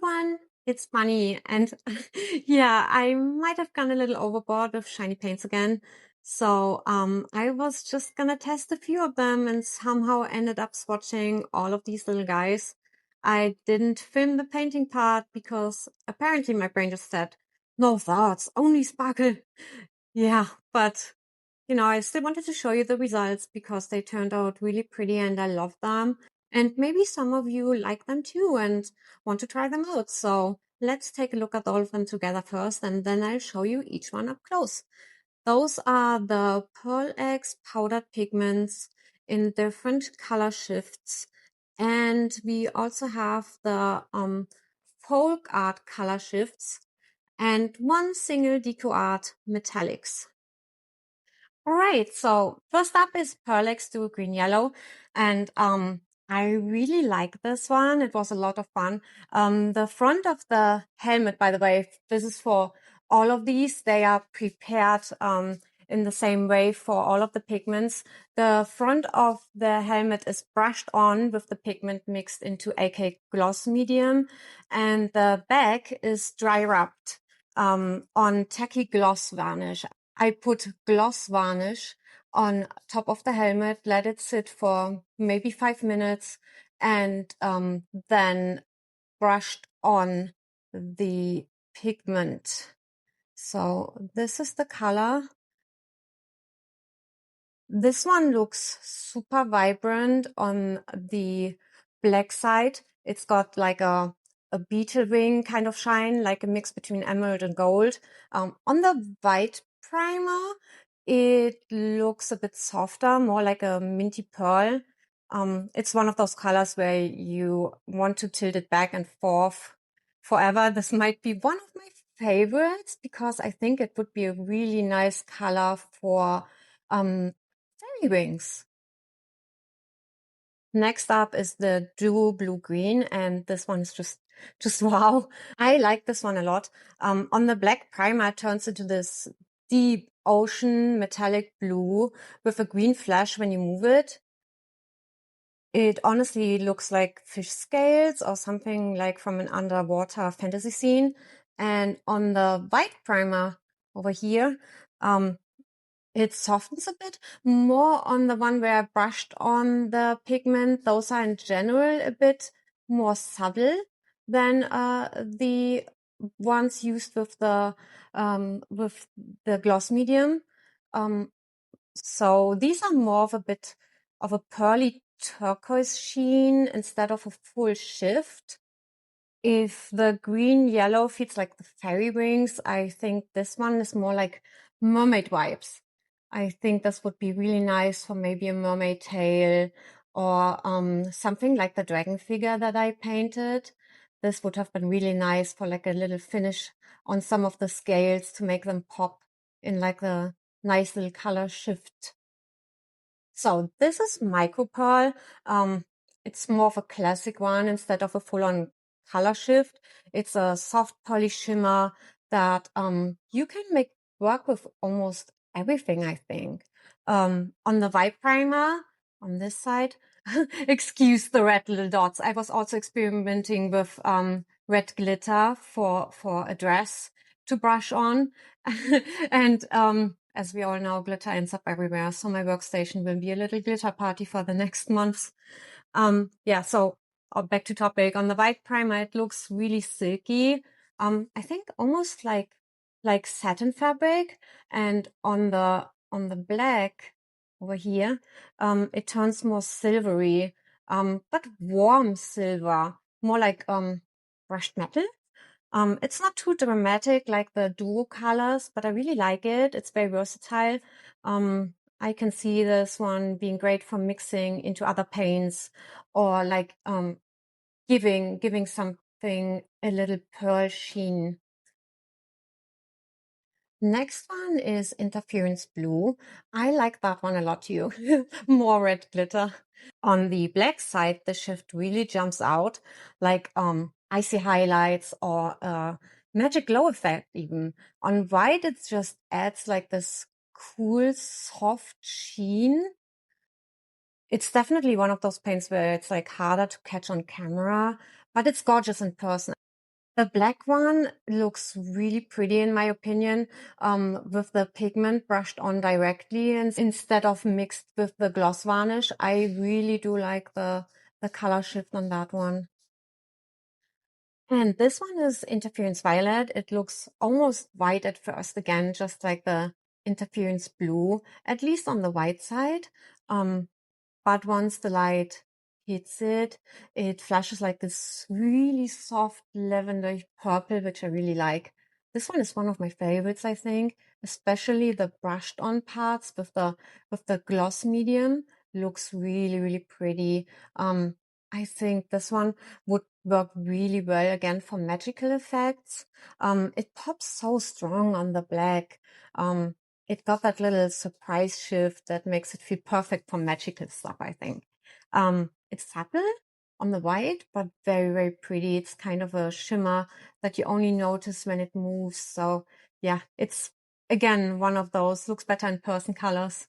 everyone, it's Bunny, and yeah, I might have gone a little overboard with shiny paints again. So I was just gonna test a few of them and somehow ended up swatching all of these little guys. I didn't film the painting part because apparently my brain just said, no thoughts, only sparkle. Yeah, but I still wanted to show you the results because they turned out really pretty and I love them. And maybe some of you like them too and want to try them out. So let's take a look at all of them together first, and then I'll show you each one up close. Those are the Pearl X powdered pigments in different color shifts. And we also have the folk art color shifts and one single Deco art metallics. All right, so first up is Pearl Duo Green Yellow, and I really like this one. It was a lot of fun. The front of the helmet, by the way, this is for all of these. They are prepared in the same way for all of the pigments. The front of the helmet is brushed on with the pigment mixed into AK gloss medium, and the back is dry rubbed on tacky gloss varnish. I put gloss varnish on top of the helmet, let it sit for maybe 5 minutes, and then brushed on the pigment. So this is the color. This one looks super vibrant on the black side. It's got like a beetle wing kind of shine, like a mix between emerald and gold. On the white primer, it looks a bit softer, more like a minty pearl. It's one of those colors where you want to tilt it back and forth forever. This might be one of my favorites because I think it would be a really nice color for fairy wings. Next up is the Duo Blue Green, and this one is just wow. I like this one a lot. On the black primer, it turns into this deep ocean metallic blue with a green flash when you move it. It honestly looks like fish scales or something like from an underwater fantasy scene. And on the white primer over here, it softens a bit more on the one where I brushed on the pigment. Those are in general a bit more subtle than the ones used with the gloss medium. So these are more of a bit of a pearly turquoise sheen instead of a full shift. If the green yellow feels like the fairy wings, I think this one is more like mermaid vibes. I think this would be really nice for maybe a mermaid tail or something like the dragon figure that I painted. This would have been really nice for like a little finish on some of the scales to make them pop in like a nice little color shift. So this is Micro Pearl. It's more of a classic one instead of a full-on color shift. It's a soft pearly shimmer that you can make work with almost everything, I think. On the white primer, on this side, excuse the red little dots. I was also experimenting with red glitter for a dress to brush on. And as we all know, glitter ends up everywhere. So my workstation will be a little glitter party for the next months. Yeah, so back to topic. On the white primer, it looks really silky. I think almost like satin fabric. And on the black over here, it turns more silvery, but warm silver, more like brushed metal. It's not too dramatic like the duo colors, but I really like it. It's very versatile. I can see this one being great for mixing into other paints or like giving something a little pearl sheen. Next one is Interference Blue. I like that one a lot too. More red glitter. On the black side, the shift really jumps out, like icy highlights or magic glow effect even. On white, it just adds like this cool, soft sheen. It's definitely one of those paints where it's like harder to catch on camera, but it's gorgeous in person. The black one looks really pretty in my opinion, with the pigment brushed on directly and instead of mixed with the gloss varnish. I really do like the color shift on that one. And this one is Interference Violet. It looks almost white at first again, just like the Interference Blue, at least on the white side. But once the light hits it, it flashes like this really soft lavender purple, which I really like. This one is one of my favorites, I think, especially the brushed on parts with the gloss medium looks really, really pretty. I think this one would work really well again for magical effects. It pops so strong on the black. It got that little surprise shift that makes it feel perfect for magical stuff, I think. It's subtle on the white, but very, very pretty. It's kind of a shimmer that you only notice when it moves. So yeah, it's again one of those looks better in person colors.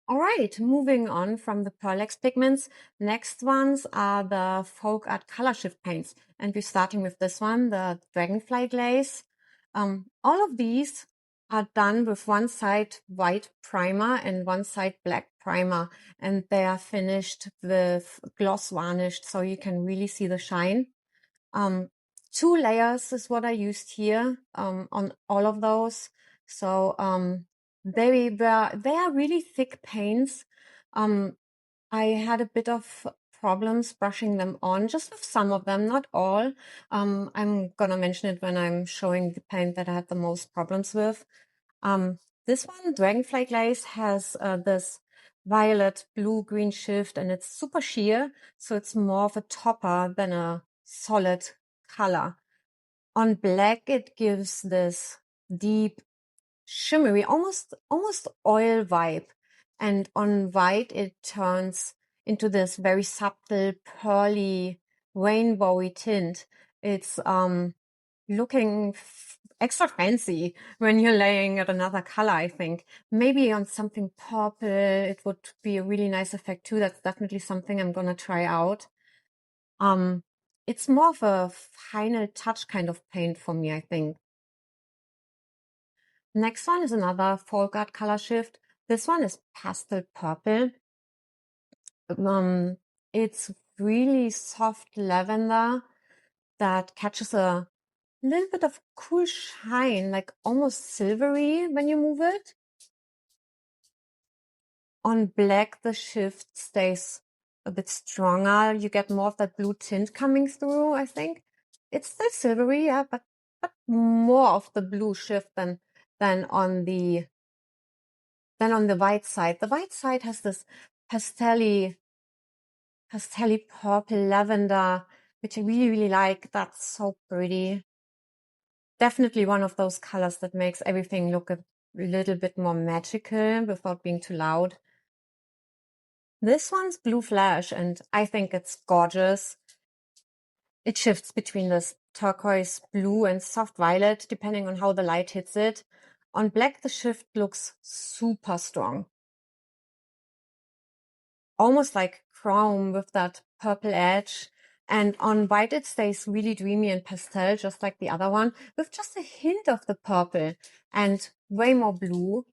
All right, moving on from the Pearl X pigments, next ones are the Folk Art Color Shift paints. And we're starting with this one, the Dragonfly Glaze. All of these are done with one side white primer and one side black primer, and they are finished with gloss varnished, so you can really see the shine. 2 layers is what I used here on all of those. So they are really thick paints. I had a bit of problems brushing them on, just with some of them, not all. I'm gonna mention it when I'm showing the paint that I had the most problems with. This one, Dragonfly Glaze, has this violet blue green shift and it's super sheer, so it's more of a topper than a solid color. On black, it gives this deep shimmery, almost oil vibe. And on white, it turns into this very subtle, pearly, rainbowy tint. It's looking extra fancy when you're laying at another color, I think. Maybe on something purple, it would be a really nice effect too. That's definitely something I'm gonna try out. It's more of a final touch kind of paint for me, I think. Next one is another Folk Art color shift. This one is Pastel Purple. It's really soft lavender that catches a little bit of cool shine, like almost silvery when you move it. On black, the shift stays a bit stronger. You get more of that blue tint coming through, I think. It's still silvery, yeah, but more of the blue shift than on the white side. The white side has this pastelly purple lavender, which I really, really like. That's so pretty. Definitely one of those colors that makes everything look a little bit more magical without being too loud. This one's Blue Flash, and I think it's gorgeous. It shifts between this turquoise blue and soft violet, depending on how the light hits it. On black, the shift looks super strong. Almost like chrome with that purple edge. And on white, it stays really dreamy and pastel, just like the other one, with just a hint of the purple and way more blue.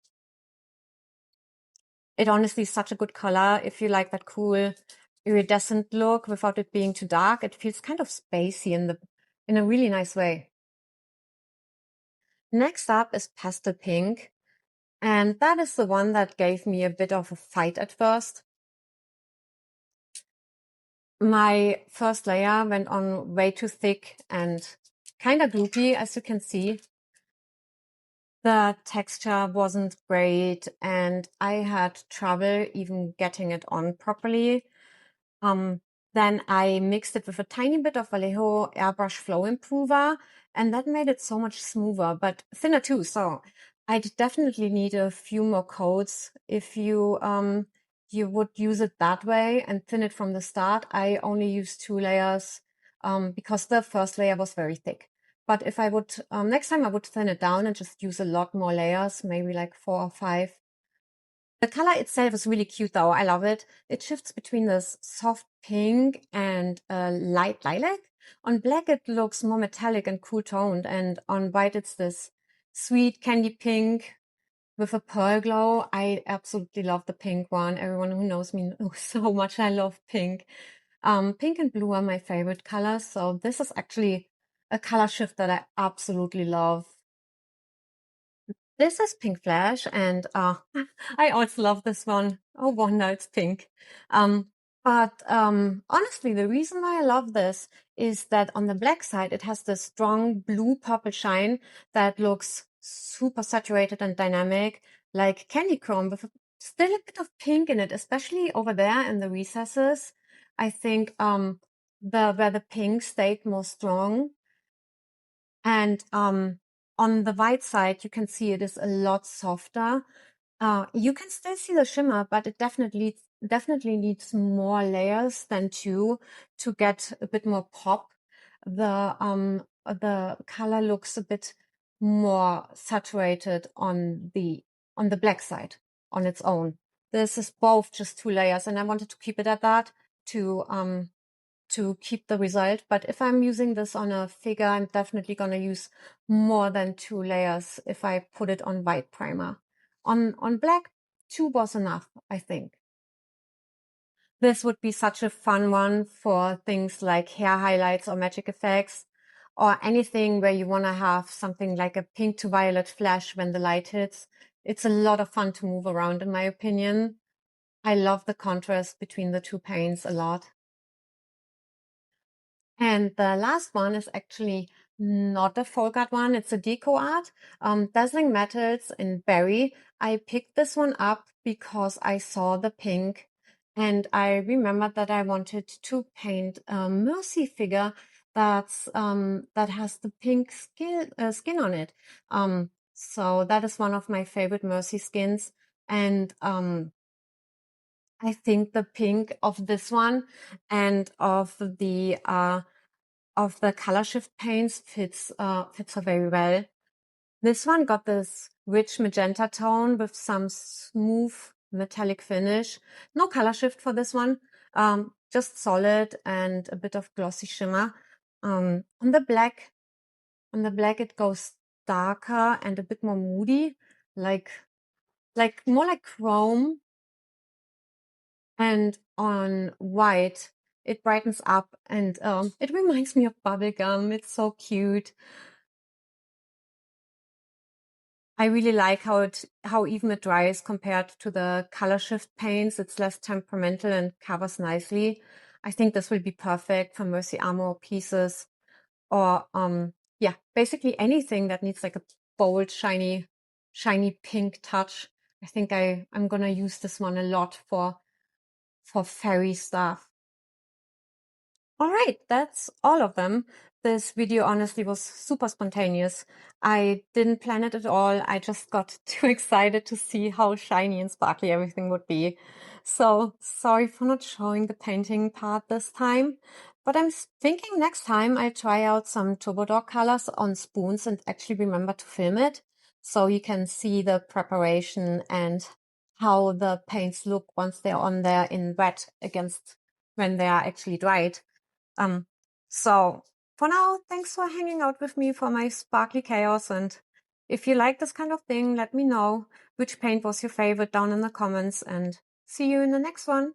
It honestly is such a good color. If you like that cool iridescent look without it being too dark, it feels kind of spacey in a really nice way. Next up is Pastel Pink. And that is the one that gave me a bit of a fight at first. My first layer went on way too thick and kind of gloopy, as you can see. The texture wasn't great and I had trouble even getting it on properly. Then I mixed it with a tiny bit of Vallejo Airbrush Flow Improver, and that made it so much smoother, but thinner too. So I'd definitely need a few more coats if you would use it that way and thin it from the start. I only used 2 layers because the first layer was very thick. But if I would, next time I would thin it down and just use a lot more layers, maybe like 4 or 5. The color itself is really cute though. I love it. It shifts between this soft pink and light lilac. On black, it looks more metallic and cool toned, and on white, it's this sweet candy pink with a pearl glow. I absolutely love the pink one. Everyone who knows me knows so much I love pink. Pink and blue are my favorite colors, so this is actually a color shift that I absolutely love. This is Pink Flash, and I also love this one. Oh, wonder it's pink. But honestly, the reason why I love this is that on the black side, it has this strong blue purple shine that looks super saturated and dynamic, like candy chrome, with still a bit of pink in it, especially over there in the recesses. I think where the pink stayed more strong. And on the white side, you can see it is a lot softer. You can still see the shimmer, but it definitely needs more layers than two to get a bit more pop. The color looks a bit more saturated on the black side on its own. This is both just two layers, and I wanted to keep it at that to keep the result. But if I'm using this on a figure, I'm definitely going to use more than two layers if I put it on white primer. On black, two was enough, I think. This would be such a fun one for things like hair highlights or magic effects, or anything where you want to have something like a pink to violet flash when the light hits. It's a lot of fun to move around, in my opinion. I love the contrast between the two paints a lot. And the last one is actually not a folk art one, it's a deco art. Dazzling Metals in Berry. I picked this one up because I saw the pink and I remembered that I wanted to paint a Mercy figure that has the pink skin on it. So that is one of my favorite Mercy skins. And I think the pink of this one and of the color shift paints fits her very well. This one got this rich magenta tone with some smooth metallic finish. No color shift for this one, just solid and a bit of glossy shimmer. On the black, it goes darker and a bit more moody, like more like chrome. And on white, it brightens up and it reminds me of bubblegum. It's so cute. I really like how even it dries compared to the color shift paints. It's less temperamental and covers nicely. I think this will be perfect for Mercy Armor pieces or yeah, basically anything that needs like a bold, shiny pink touch. I think I'm gonna use this one a lot for fairy stuff. All right, that's all of them. This video honestly was super spontaneous. I didn't plan it at all. I just got too excited to see how shiny and sparkly everything would be. So sorry for not showing the painting part this time, but I'm thinking next time I try out some Turbo Dog colors on spoons and actually remember to film it so you can see the preparation and how the paints look once they're on there in wet against when they are actually dried. So for now, thanks for hanging out with me for my sparkly chaos. And if you like this kind of thing, let me know which paint was your favorite down in the comments, and see you in the next one.